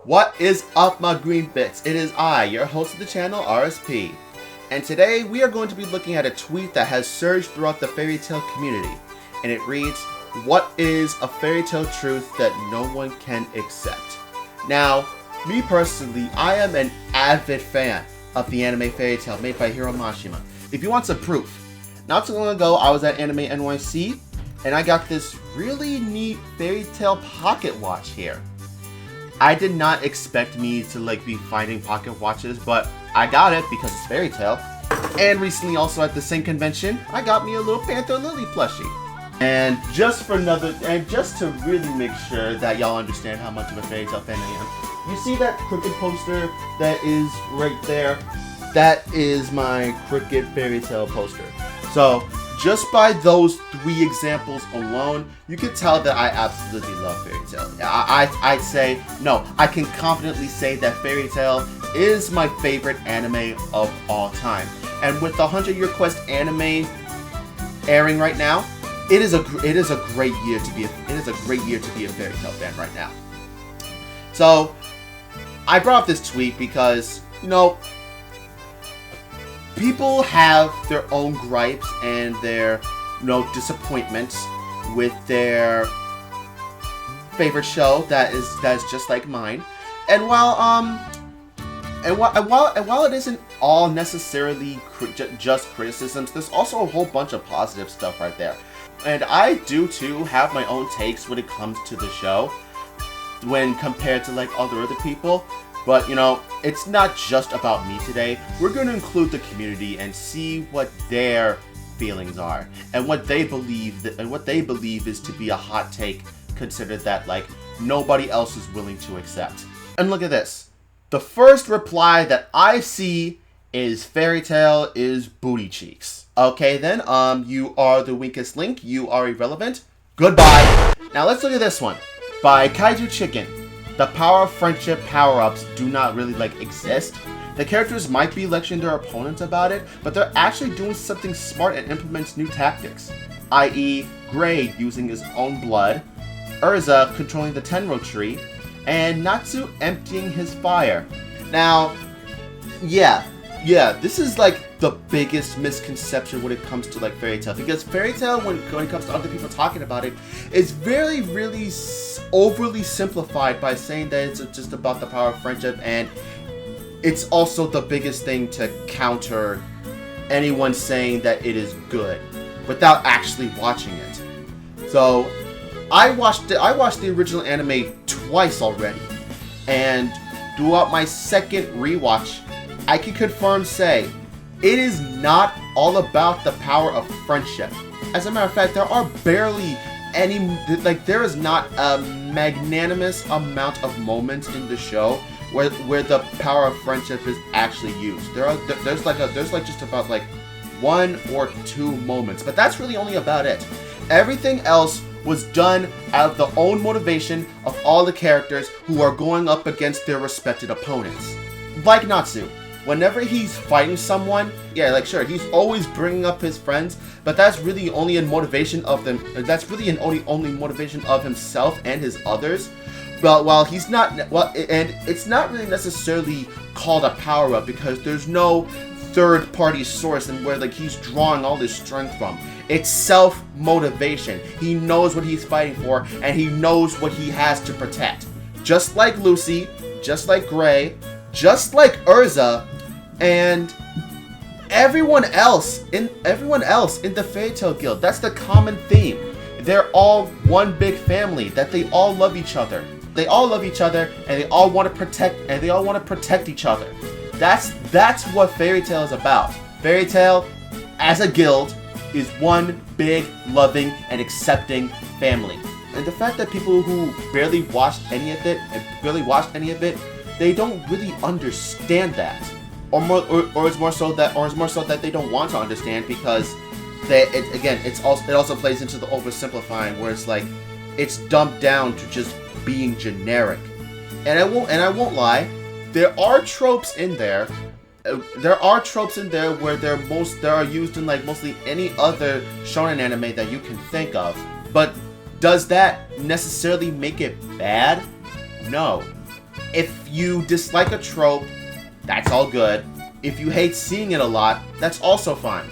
What is up, my green bits? It is I, your host of the channel, RSP. And today we are going to be looking at a tweet that has surged throughout the fairy tale community. And it reads, "What is a fairy tale truth that no one can accept?" Now, me personally, I am an avid fan of the anime Fairy Tail made by Hiro Mashima. If you want some proof, not too long ago I was at Anime NYC and I got this really neat fairy tale pocket watch here. I did not expect me to be finding pocket watches, but I got it because it's fairy tale. And recently also at the same convention, I got me a little Panther Lily plushie. And just to really make sure that y'all understand how much of a fairy tale fan I am, you see that Cricket poster that is right there? That is my Cricket fairy tale poster. So just by those three examples alone, you can tell that I absolutely love fairy tale. I'd say, no, I can confidently say that fairy tale is my favorite anime of all time. And with the 100-Year Quest anime airing right now, it is a great year to be a fairy tale fan right now. So I brought up this tweet because, people have their own gripes and their disappointments with their favorite show that is just like mine. And while it isn't all necessarily just criticisms, there's also a whole bunch of positive stuff right there. And I do too have my own takes when it comes to the show when compared to other people. But it's not just about me today. We're going to include the community and see what their feelings are and what they believe is to be a hot take, considered that nobody else is willing to accept. And look at this. The first reply that I see is fairy tale is booty cheeks. Okay then, you are the weakest link. You are irrelevant. Goodbye. Now let's look at this one by Kaiju Chicken. The power of friendship power-ups do not really exist. The characters might be lecturing their opponents about it, but they're actually doing something smart and implements new tactics, i.e. Gray using his own blood, Urza controlling the Tenro tree, and Natsu emptying his fire. Now, yeah, this is the biggest misconception when it comes to fairy tale, because fairy tale when it comes to other people talking about it is very really overly simplified by saying that it's just about the power of friendship, and it's also the biggest thing to counter anyone saying that it is good without actually watching it. So I watched the original anime twice already, and throughout my second rewatch I can say it is not all about the power of friendship. As a matter of fact, there are barely any, there is not a magnanimous amount of moments in the show where the power of friendship is actually used. There's just about one or two moments, but that's really only about it. Everything else was done out of the own motivation of all the characters who are going up against their respected opponents. Like Natsu. Whenever he's fighting someone, sure, he's always bringing up his friends, but that's really only in motivation of them. That's really an only motivation of himself and his others. But while he's not, and it's not really necessarily called a power up because there's no third-party source and where he's drawing all this strength from. It's self-motivation. He knows what he's fighting for, and he knows what he has to protect. Just like Lucy, just like Gray, just like Urza, and everyone else in the Fairy Tail Guild. That's the common theme. They're all one big family. That they all love each other. They all love each other, and they all want to protect each other. That's what Fairy Tail is about. Fairy Tail, as a guild, is one big, loving, and accepting family. And the fact that people who barely watched any of it, they don't really understand that, or it's more so that they don't want to understand, because it also plays into the oversimplifying, where it's dumbed down to just being generic. And I won't lie, there are tropes in there. There are tropes in there where they are used in mostly any other shonen anime that you can think of. But does that necessarily make it bad? No. If you dislike a trope, that's all good. If you hate seeing it a lot, that's also fine.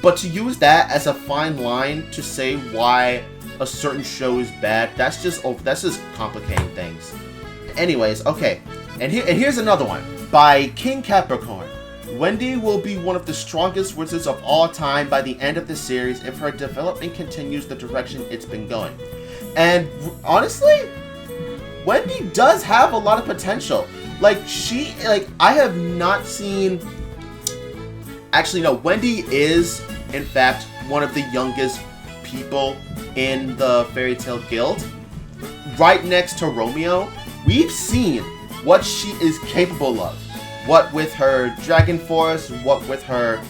But to use that as a fine line to say why a certain show is bad, that's just complicating things. Anyways, okay. And here's another one. By King Capricorn. Wendy will be one of the strongest wizards of all time by the end of the series if her development continues the direction it's been going. And honestly, Wendy does have a lot of potential. I have not seen... Actually, no, Wendy is, in fact, one of the youngest people in the Fairy Tail Guild. Right next to Romeo, we've seen what she is capable of. What with her Dragon Force, what with her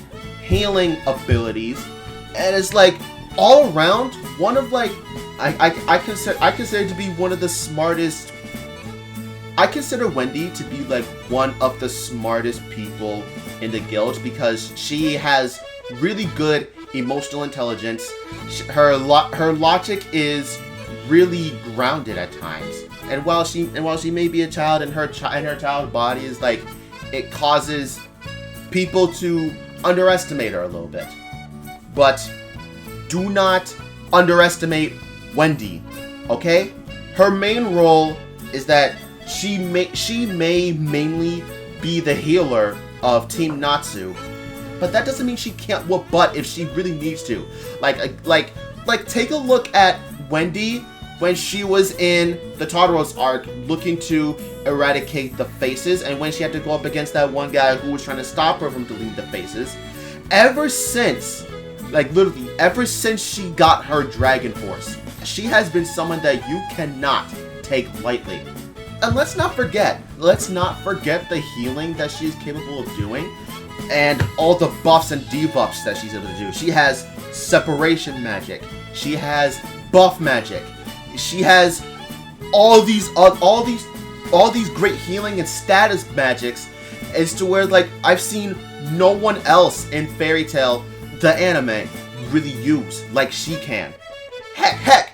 healing abilities. And it's like, all around, one of like... I consider to be one of the smartest... I consider Wendy to be like one of the smartest people in the guild because she has really good emotional intelligence. Her logic is really grounded at times. And while she may be a child and her child body is like, it causes people to underestimate her a little bit. But do not underestimate Wendy, okay? Her main role is that she may mainly be the healer of Team Natsu, but that doesn't mean she can't whoop butt if she really needs to. Like take a look at Wendy when she was in the Tartaros arc looking to eradicate the faces, and when she had to go up against that one guy who was trying to stop her from deleting the faces. Ever since, like literally, ever since she got her Dragon Force, she has been someone that you cannot take lightly. And let's not forget the healing that she's capable of doing, and all the buffs and debuffs that she's able to do. She has separation magic. She has buff magic. She has all these great healing and status magics, as to where like I've seen no one else in Fairy Tail, the anime, really use like she can. Heck.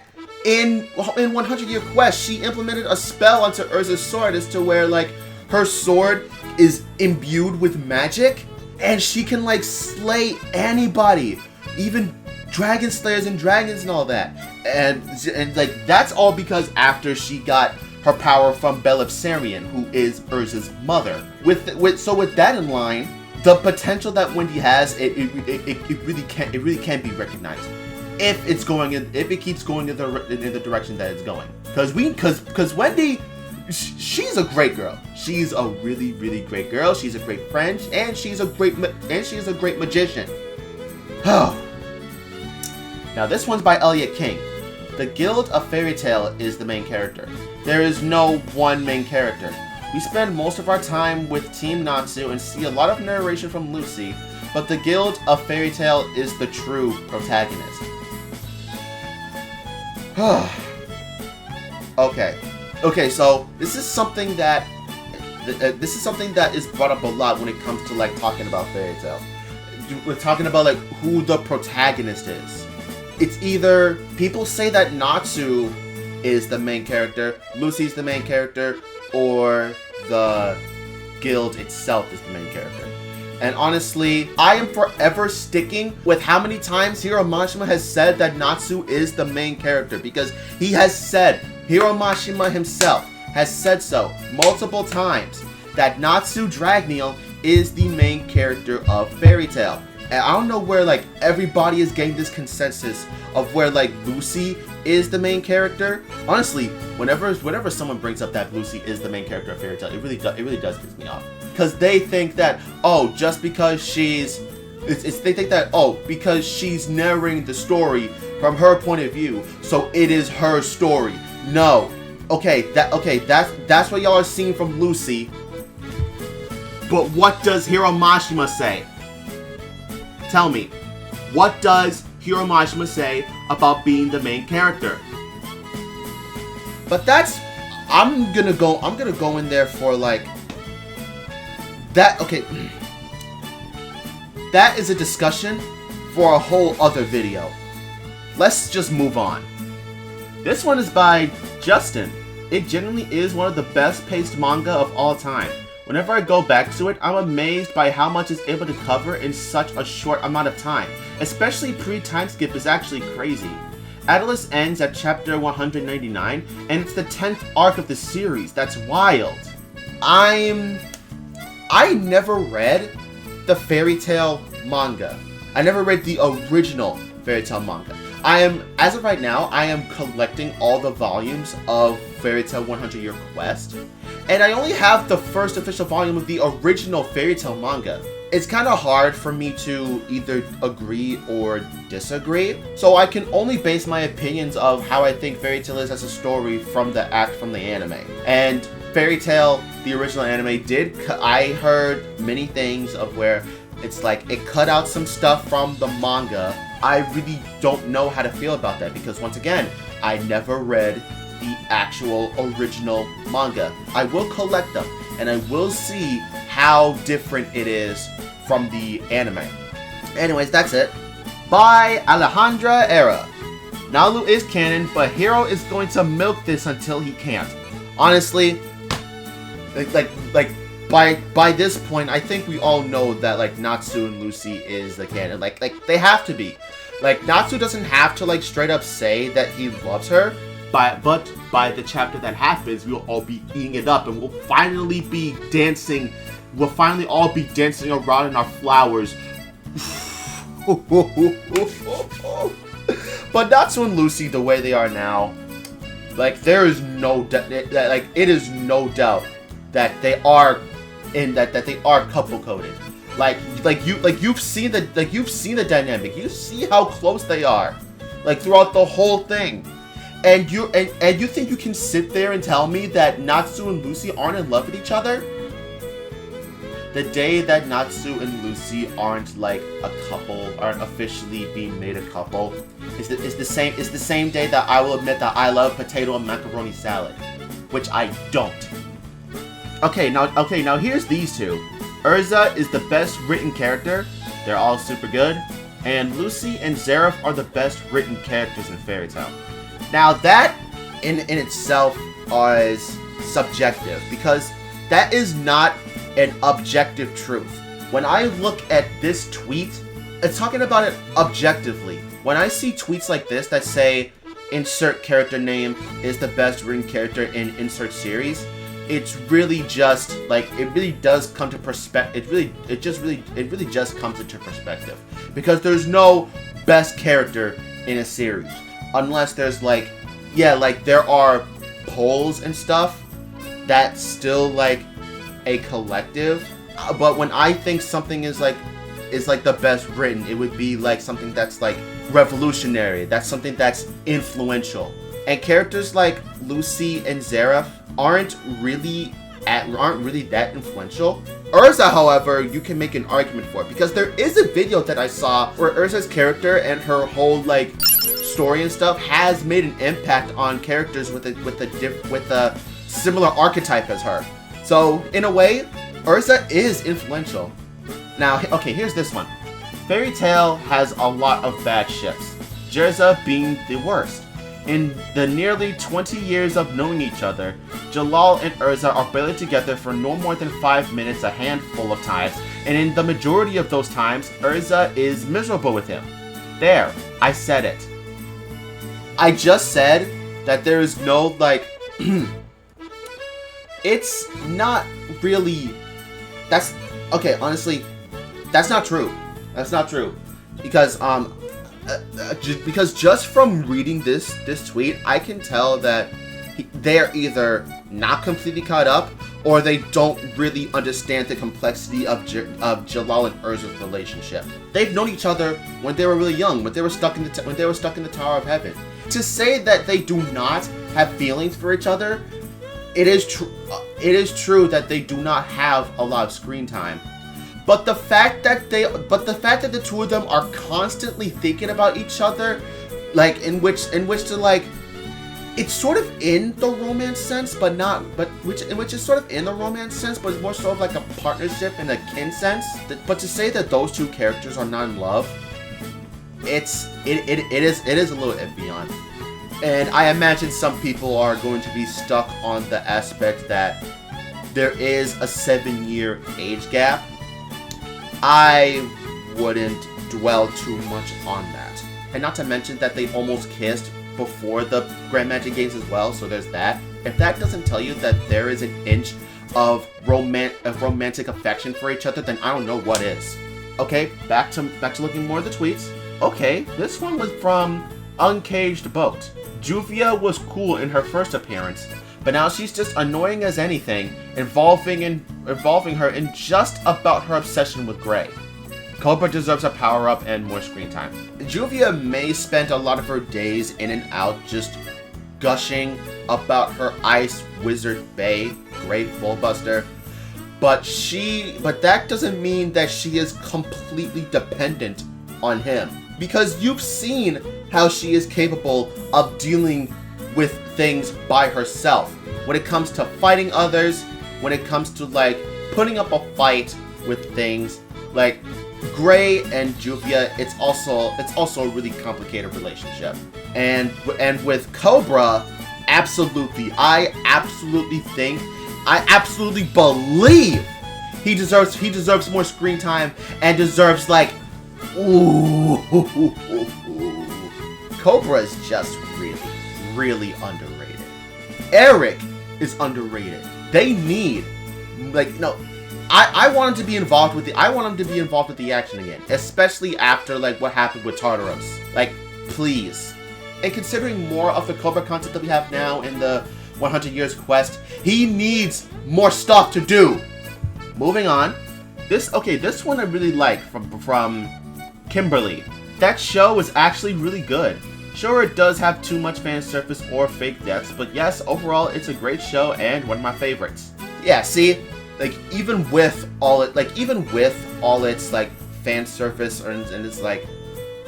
In 100 Year Quest, she implemented a spell onto Urza's sword as to where, like, her sword is imbued with magic, and she can, like, slay anybody, even dragon slayers and dragons and all that. And like, that's all because after she got her power from Belipsarian, who is Urza's mother. With that in line, the potential that Wendy has, it really can be recognized. If it keeps going in the direction that it's going, because Wendy, she's a great girl. She's a really, really great girl. She's a great friend, and she's a great magician. Oh. Now this one's by Elliot King. The Guild of Fairy Tail is the main character. There is no one main character. We spend most of our time with Team Natsu and see a lot of narration from Lucy, but the Guild of Fairy Tail is the true protagonist. Okay, so this is something that is brought up a lot when it comes to like talking about Fairy Tail. We're talking about like who the protagonist is. It's either people say that Natsu is the main character, Lucy's the main character, or the guild itself is the main character. And honestly, I am forever sticking with how many times Hiro Mashima has said that Natsu is the main character, because he has said, Hiro Mashima himself has said so multiple times, that Natsu Dragneel is the main character of Fairy Tail. And I don't know where like everybody is getting this consensus of where like Lucy is the main character. Honestly, whenever someone brings up that Lucy is the main character of Fairy Tail, it really does piss me off. Because they think that, oh, just because because she's narrating the story from her point of view, so it is her story. No. That's what y'all are seeing from Lucy. But what does Hiro Mashima say? Tell me, what does Hiro Mashima say about being the main character? But I'm gonna go in there for like that. Okay, that is a discussion for a whole other video. Let's just move on. This one is by Justin. it genuinely is one of the best paced manga of all time. Whenever I go back to it, I'm amazed by how much it's able to cover in such a short amount of time. Especially pre-time skip is actually crazy. Atlas ends at chapter 199, and it's the 10th arc of the series. That's wild. I never read the Fairy Tail manga. I never read the original Fairy Tail manga. As of right now, I am collecting all the volumes of Fairy Tail 100 Year Quest, and I only have the first official volume of the original Fairy Tail manga. It's kind of hard for me to either agree or disagree, so I can only base my opinions of how I think Fairy Tail is as a story from the anime. And Fairy Tail, the original anime, I heard many things of where it's like it cut out some stuff from the manga. I really don't know how to feel about that because, once again, I never read the actual original manga. I will collect them, and I will see how different it is from the anime. Anyways, that's it. By Alejandra Era. Nalu is canon, but Hiro is going to milk this until he can't. Honestly, by this point, I think we all know that Natsu and Lucy is the canon. Like they have to be. Natsu doesn't have to straight up say that he loves her. But by the chapter that happens, we'll all be eating it up, and we'll finally be dancing. We'll finally all be dancing around in our flowers. But Natsu and Lucy, the way they are now, there is no it is no doubt that they are that they are couple coded. You've seen the dynamic. You see how close they are, throughout the whole thing. And you think you can sit there and tell me that Natsu and Lucy aren't in love with each other? The day that Natsu and Lucy aren't a couple, aren't officially being made a couple, is the same day that I will admit that I love potato and macaroni salad, which I don't. Okay, now here's these two. Urza is the best written character. They're all super good. And Lucy and Zeref are the best written characters in Fairy Tail. Now that in itself is subjective, because that is not an objective truth. When I look at this tweet, it's talking about it objectively. When I see tweets like this that say insert character name is the best written character in insert series, it's really just it really does come to perspective. It really just comes into perspective, because there's no best character in a series unless there's there are polls and stuff that's still a collective. But when I think something is the best written, it would be something that's revolutionary. That's something that's influential. And characters like Lucy and Zeref aren't really that influential. Urza, however, you can make an argument for it, because there is a video that I saw where Urza's character and her whole story and stuff has made an impact on characters with a similar archetype as her. So in a way, Urza is influential. Now, okay, here's this one. Fairy Tail has a lot of bad ships, Jerza being the worst. In the nearly 20 years of knowing each other, Jalal and Urza are barely together for no more than 5 minutes a handful of times, and in the majority of those times, Urza is miserable with him. There, I said it. I just said that there is no, it's not really, okay, honestly, that's not true. That's not true. Because, just from reading this tweet, I can tell that they're either not completely caught up, or they don't really understand the complexity of Jalal and Urza's relationship. They've known each other when they were really young, when they were stuck in the Tower of Heaven. To say that they do not have feelings for each other, it is true that they do not have a lot of screen time. But the fact that the two of them are constantly thinking about each other, in which to it's sort of in the romance sense, which is sort of in the romance sense, but it's more sort of a partnership and a kin sense. But to say that those two characters are not in love, it is a little iffy on. And I imagine some people are going to be stuck on the aspect that there is a 7-year age gap. I wouldn't dwell too much on that. And not to mention that they almost kissed before the Grand Magic Games as well, so there's that. If that doesn't tell you that there is an inch of romantic affection for each other, then I don't know what is. Okay, back to looking more at the tweets. Okay, this one was from Uncaged Boat. Juvia was cool in her first appearance, but now she's just annoying as anything, involving her in just about her obsession with Gray. Cobra deserves a power-up and more screen time. Juvia may spend a lot of her days in and out just gushing about her Ice Wizard Bae, Great Bullbuster, but that doesn't mean that she is completely dependent on him. Because you've seen how she is capable of dealing with things by herself. When it comes to fighting others, when it comes to like putting up a fight with things, like Gray and Juvia, it's also a really complicated relationship. And with Cobra, absolutely, I absolutely believe he deserves more screen time and deserves like, ooh, Cobra is just really underrated. Eric is underrated. They need, like, no, I want him to be involved with the action again, especially after like what happened with Tartaros. Like, please. And considering more of the Cobra concept that we have now in the 100 Years Quest, he needs more stuff to do. Moving on. This one I really like from Kimberly. That show was actually really good. Sure, it does have too much fan service or fake deaths, but yes, overall it's a great show and one of my favorites. Yeah, see, like even with all its like fan service and its like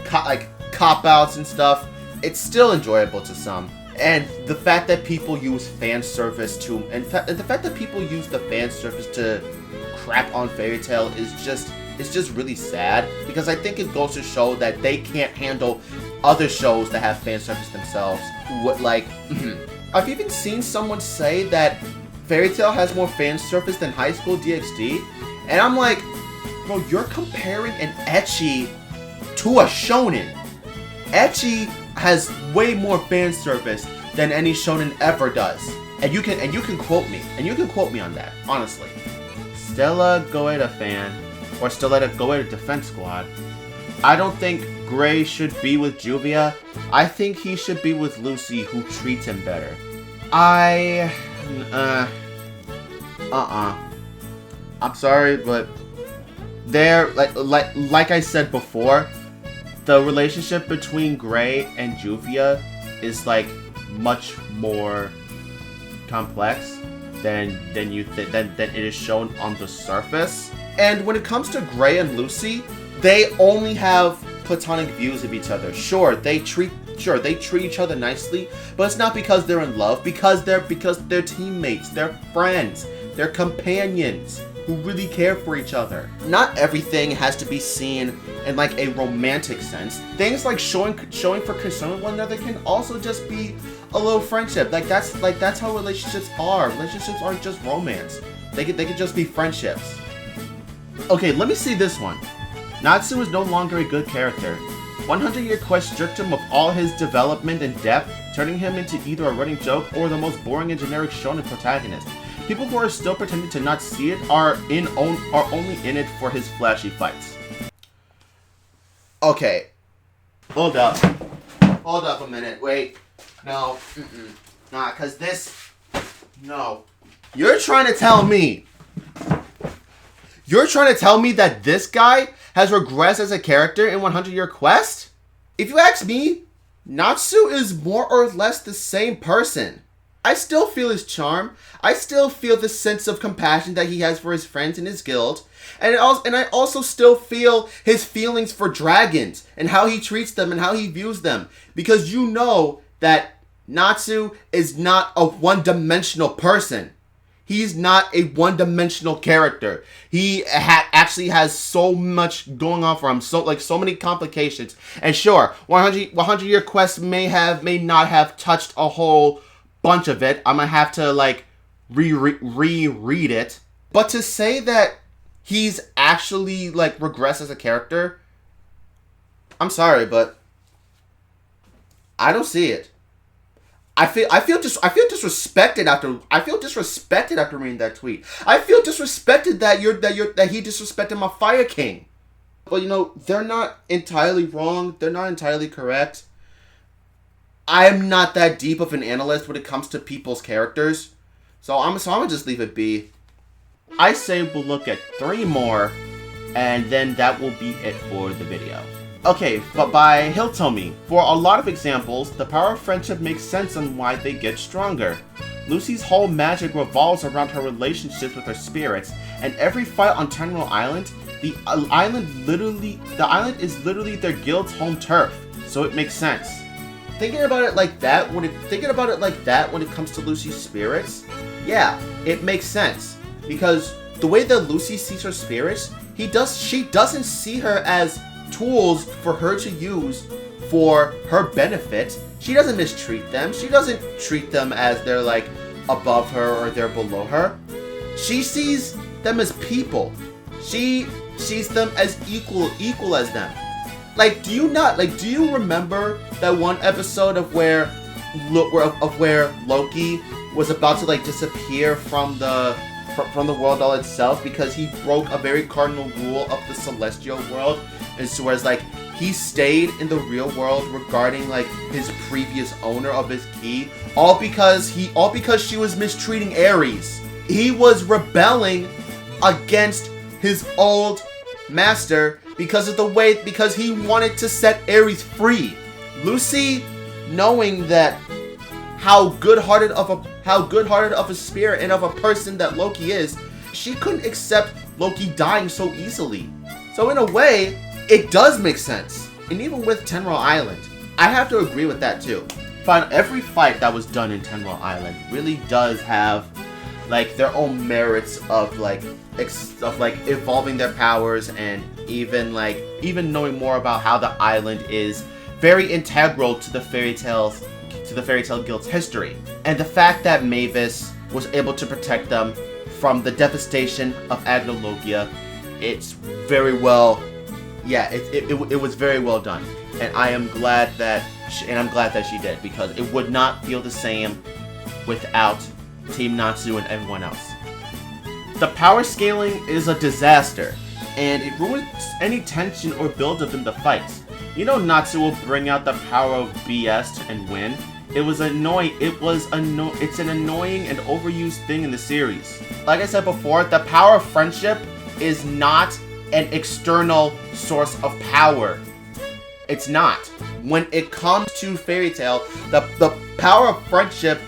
cop outs and stuff, it's still enjoyable to some. And the fact that people use fan service to crap on Fairy Tail is just really sad, because I think it goes to show that they can't handle other shows that have fan service themselves. I've even seen someone say that Fairy Tail has more fan service than High School DxD, and I'm like, bro, you're comparing an ecchi to a shonen. Ecchi has way more fan service than any shonen ever does, and you can quote me on that, honestly. Stella Goeta fan, or Stella Goeta Defense Squad. I don't think Gray should be with Juvia. I think he should be with Lucy, who treats him better. I'm sorry, but like I said before, the relationship between Gray and Juvia is like much more complex than it is shown on the surface. And when it comes to Gray and Lucy, they only have platonic views of each other. Sure, they treat each other nicely, but it's not because they're in love, because they're teammates, they're friends, they're companions who really care for each other. Not everything has to be seen in like a romantic sense. Things like showing for concern with one another can also just be a little friendship. That's how relationships are. Relationships aren't just romance. They could just be friendships. Okay, let me see this one. Natsu is no longer a good character. 100 Year Quest stripped him of all his development and depth, turning him into either a running joke or the most boring and generic shonen protagonist. People who are still pretending to not see it are only in it for his flashy fights. Okay. Hold up a minute. Wait. No. Nah, cause this... No. You're trying to tell me that this guy has regressed as a character in 100 Year Quest? If you ask me, Natsu is more or less the same person. I still feel his charm. I still feel the sense of compassion that he has for his friends in his guild. And I also still feel his feelings for dragons and how he treats them and how he views them. Because you know that Natsu is not a one-dimensional person. He's not a one-dimensional character. He actually has so much going on for him, so many complications. And sure, 100-Year Quest may not have touched a whole bunch of it. I'm gonna have to like reread it. But to say that he's actually like regressed as a character, I'm sorry, but I don't see it. I feel disrespected after reading that tweet. I feel disrespected that he disrespected my Fire King. But you know, they're not entirely wrong. They're not entirely correct. I'm not that deep of an analyst when it comes to people's characters, so I'm gonna just leave it be. I say we'll look at 3 more, and then that will be it for the video. Okay, but by Hitomi. For a lot of examples, the power of friendship makes sense on why they get stronger. Lucy's whole magic revolves around her relationships with her spirits, and every fight on Tenro Island, the island is literally their guild's home turf, so it makes sense. Thinking about it like that when it comes to Lucy's spirits, yeah, it makes sense. Because the way that Lucy sees her spirits, she doesn't see her as tools for her to use for her benefit. She doesn't mistreat them. She doesn't treat them as they're like above her or they're below her. She sees them as people. She sees them as equal as them. Like, do you remember that one episode of where Loki was about to like disappear from the world all itself because he broke a very cardinal rule of the celestial world? And so whereas like he stayed in the real world regarding like his previous owner of his key, all because she was mistreating Ares. He was rebelling against his old master because he wanted to set Ares free. Lucy, knowing that how good-hearted of a spirit and of a person that Loki is, she couldn't accept Loki dying so easily. So in a way, it does make sense. And even with Tenro Island, I have to agree with that too. Every fight that was done in Tenro Island really does have like their own merits of like evolving their powers, and even knowing more about how the island is very integral to the fairy tale guild's history. And the fact that Mavis was able to protect them from the devastation of Agnologia, it's very well, yeah, it was very well done. And I'm glad that she did, because it would not feel the same without Team Natsu and everyone else. The power scaling is a disaster, and it ruins any tension or build-up in the fights. You know Natsu will bring out the power of BS and win. It's an annoying and overused thing in the series. Like I said before, the power of friendship is not an external source of power. It's not. When it comes to Fairy Tail, the power of friendship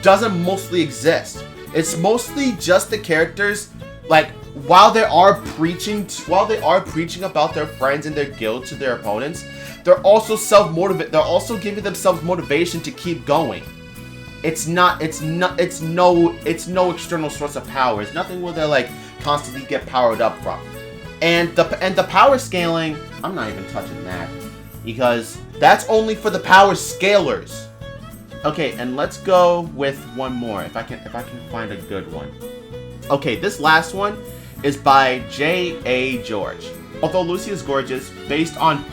doesn't mostly exist. It's mostly just the characters, like, while they are preaching about their friends and their guild to their opponents, they're also giving themselves motivation to keep going. It's no external source of power. It's nothing where they like constantly get powered up from. And the power scaling, I'm not even touching that, because that's only for the power scalers. Okay, and let's go with one more, if I can find a good one. Okay, this last one is by J.A. George. Although Lucy is gorgeous, based on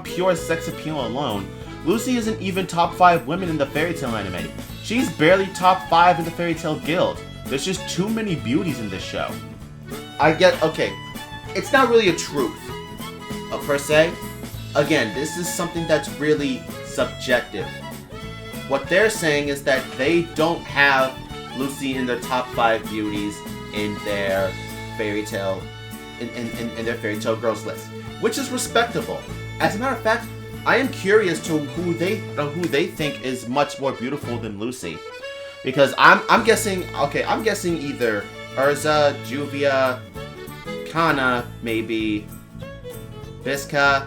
pure sex appeal alone, Lucy isn't even top 5 women in the Fairy Tail anime. She's barely top 5 in the Fairy Tail Guild. There's just too many beauties in this show. Okay, it's not really a truth, per se. Again, this is something that's really subjective. What they're saying is that they don't have Lucy in their top 5 beauties in their Fairy Tail, in their Fairy Tail Girls list, which is respectable. As a matter of fact, I am curious to who they think is much more beautiful than Lucy, because I'm guessing either Urza, Juvia, Kana, maybe Visca,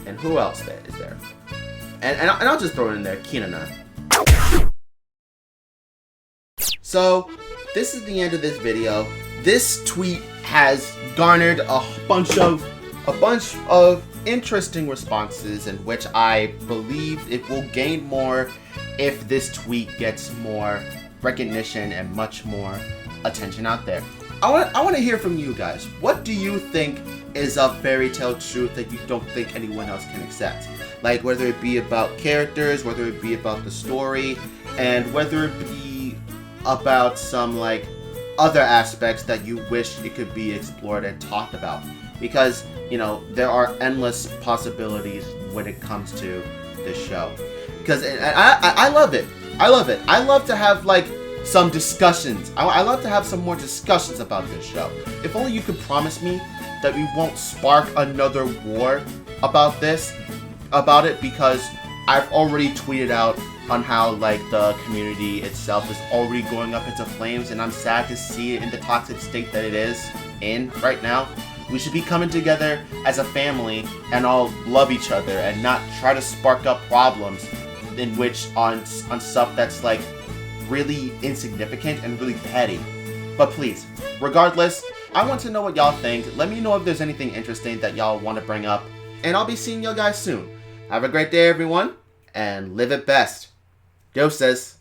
and who else is there? And I'll just throw it in there, Kinana. So this is the end of this video. This tweet has garnered a bunch of interesting responses, in which I believe it will gain more if this tweet gets more recognition and much more attention out there. I want to hear from you guys. What do you think is a fairy tale truth that you don't think anyone else can accept? Like, whether it be about characters, whether it be about the story, and whether it be about some, like, other aspects that you wish it could be explored and talked about. Because, you know, there are endless possibilities when it comes to this show. Because I love it. I love it. I love to have, like, some discussions. I love to have some more discussions about this show. If only you could promise me that we won't spark another war about it, because I've already tweeted out on how, like, the community itself is already going up into flames, and I'm sad to see it in the toxic state that it is in right now. We should be coming together as a family and all love each other and not try to spark up problems in which on stuff that's, like, really insignificant and really petty. But please, regardless, I want to know what y'all think. Let me know if there's anything interesting that y'all want to bring up, and I'll be seeing y'all guys soon. Have a great day, everyone, and live it best. Deuces.